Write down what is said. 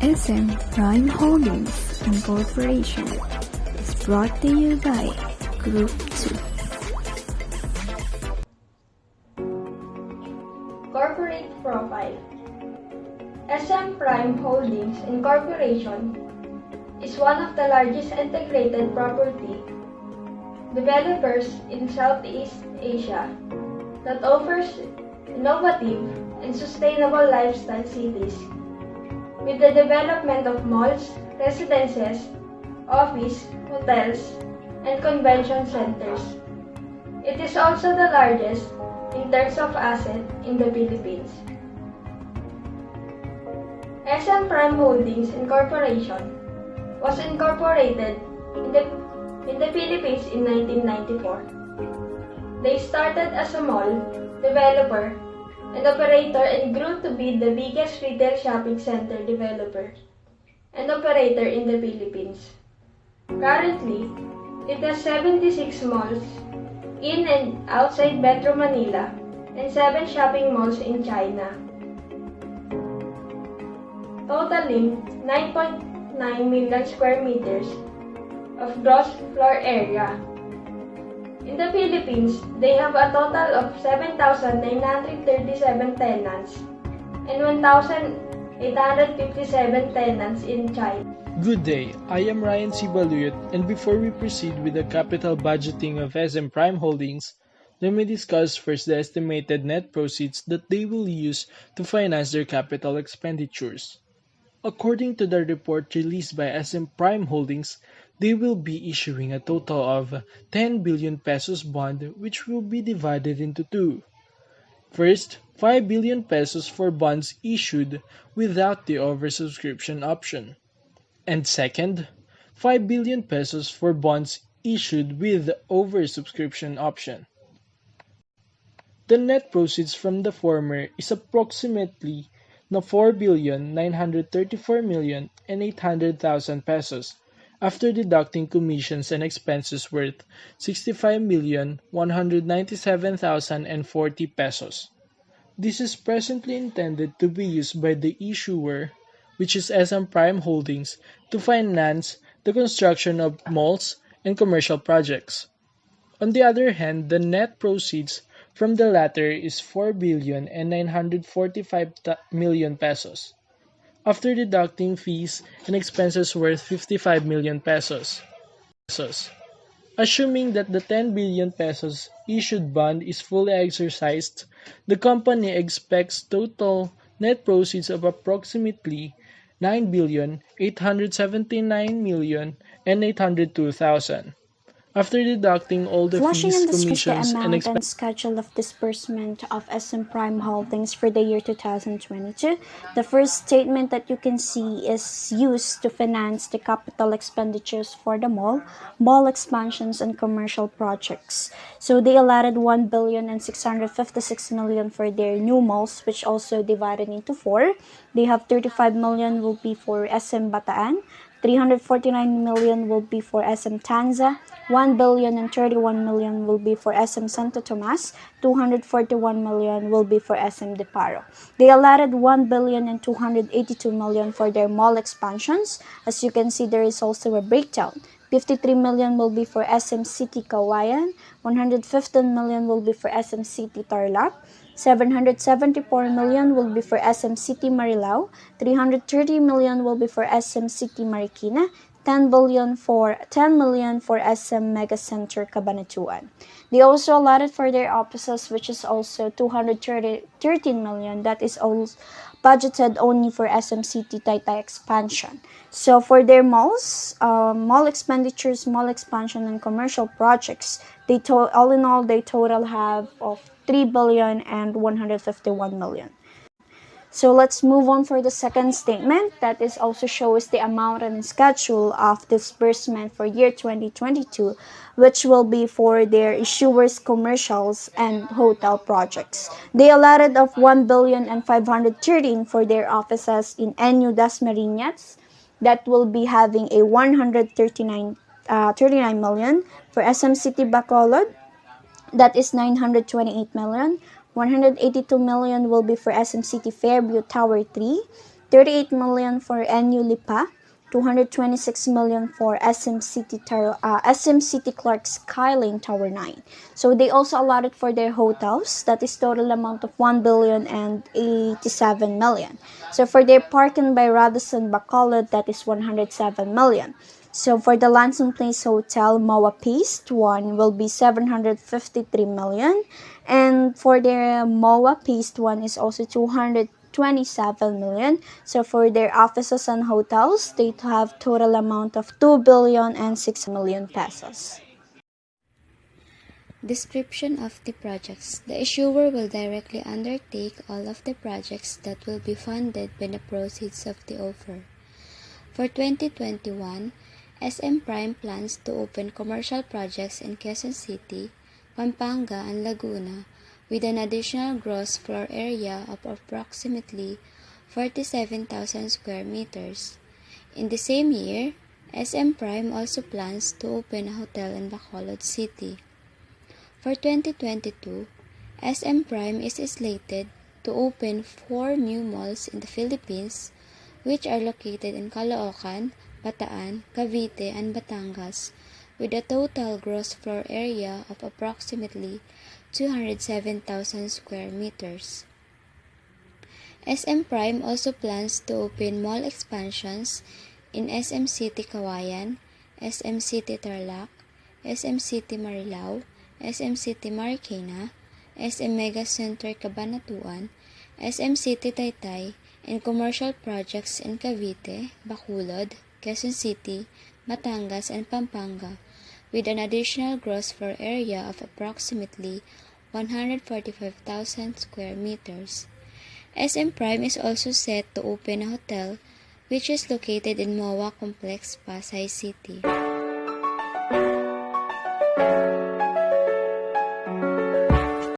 SM Prime Holdings Incorporation is brought to you by Group 2. Corporate Profile. SM Prime Holdings Incorporation is one of the largest integrated property developers in Southeast Asia that offers innovative and sustainable lifestyle cities with the development of malls, residences, office, hotels, and convention centers. It is also the largest in terms of asset in the Philippines. SM Prime Holdings Incorporation was incorporated in the Philippines in 1994. They started as a mall developer and operator and grew to be the biggest retail shopping center developer and operator in the Philippines. Currently, it has 76 malls in and outside Metro Manila and 7 shopping malls in China, totaling 9.9 million square meters of gross floor area. In the Philippines, they have a total of 7,937 tenants and 1,857 tenants in China. Good day, I am Ryan C. Baluyot, and before we proceed with the capital budgeting of SM Prime Holdings, let me discuss first the estimated net proceeds that they will use to finance their capital expenditures. According to the report released by SM Prime Holdings, they will be issuing a total of 10 billion pesos bond which will be divided into two. First, 5 billion pesos for bonds issued without the oversubscription option. And second, 5 billion pesos for bonds issued with the oversubscription option. The net proceeds from the former is approximately 4,934,800,000 pesos after deducting commissions and expenses worth 65,197,040 pesos. This is presently intended to be used by the issuer, which is SM Prime Holdings, to finance the construction of malls and commercial projects. On the other hand, the net proceeds from the latter is 4,945,000,000 pesos, after deducting fees and expenses worth 55 million pesos. Assuming that the 10 billion pesos issued bond is fully exercised, the company expects total net proceeds of approximately 9,879,802,000. After deducting all the Flushing fees, and discuss the commissions, and amount and expenses. schedule of disbursement of SM Prime Holdings for the year 2022. The first statement that you can see is used to finance the capital expenditures for the mall expansions, and commercial projects. So they allotted 1,656,000,000 for their new malls, which also divided into 4. They have 35 million will be for SM Bataan, 349 million will be for SM Tanza, 1,031,000,000 will be for SM Santo Tomas, 241 million will be for SM Deparo. They allotted 1,282,000,000 for their mall expansions. As you can see, there is also a breakdown. 53 million will be for SM City Kawayan, 115 million will be for SM City Tarlac, 774 million will be for SM City Marilao, 330 million will be for SM City Marikina, 10 million for SM Mega Center Cabanatuan. They also allotted for their offices, which is also 213 million. That is also budgeted only for SM City Taytay expansion. So for their malls, mall expenditures, mall expansion, and commercial projects, all in all they total have of 3,151,000,000. So let's move on for the second statement. That is also shows the amount and schedule of disbursement for year 2022, which will be for their issuers, commercials, and hotel projects. They allotted of 1,513,000,000 for their offices in NU Dasmariñas. That will be having a 39 million for SM City Bacolod. That is 928 million. 182 million will be for SM City Fairview Tower 3. 38 million for NU Lipa, 226 million for SM City Clark Skyline Tower 9. So they also allotted for their hotels, that is total amount of 1 billion and 87 million. So for their parking by Radisson Bacolod, that is 107 million. So for the Lanson Place Hotel, MOA Phase 1 will be 753 million. And for their MOA Phase 1 is also 227 million. So for their offices and hotels, they have total amount of 2 billion and 6 million pesos. Description of the projects. The issuer will directly undertake all of the projects that will be funded by the proceeds of the offer. For 2021, SM Prime plans to open commercial projects in Quezon City, Pampanga, and Laguna with an additional gross floor area of approximately 47,000 square meters. In the same year, SM Prime also plans to open a hotel in Bacolod City. For 2022, SM Prime is slated to open 4 new malls in the Philippines, which are located in Caloocan, Bataan, Cavite, and Batangas, with a total gross floor area of approximately 207,000 square meters. SM Prime also plans to open mall expansions in SM City Kawayan, SM City Tarlac, SM City Marilao, SM City Marikina, SM Mega Center Cabanatuan, SM City Taytay, and commercial projects in Cavite, Bacolod, Quezon City, Batangas, and Pampanga, with an additional gross floor area of approximately 145,000 square meters. SM Prime is also set to open a hotel which is located in MOA Complex, Pasay City.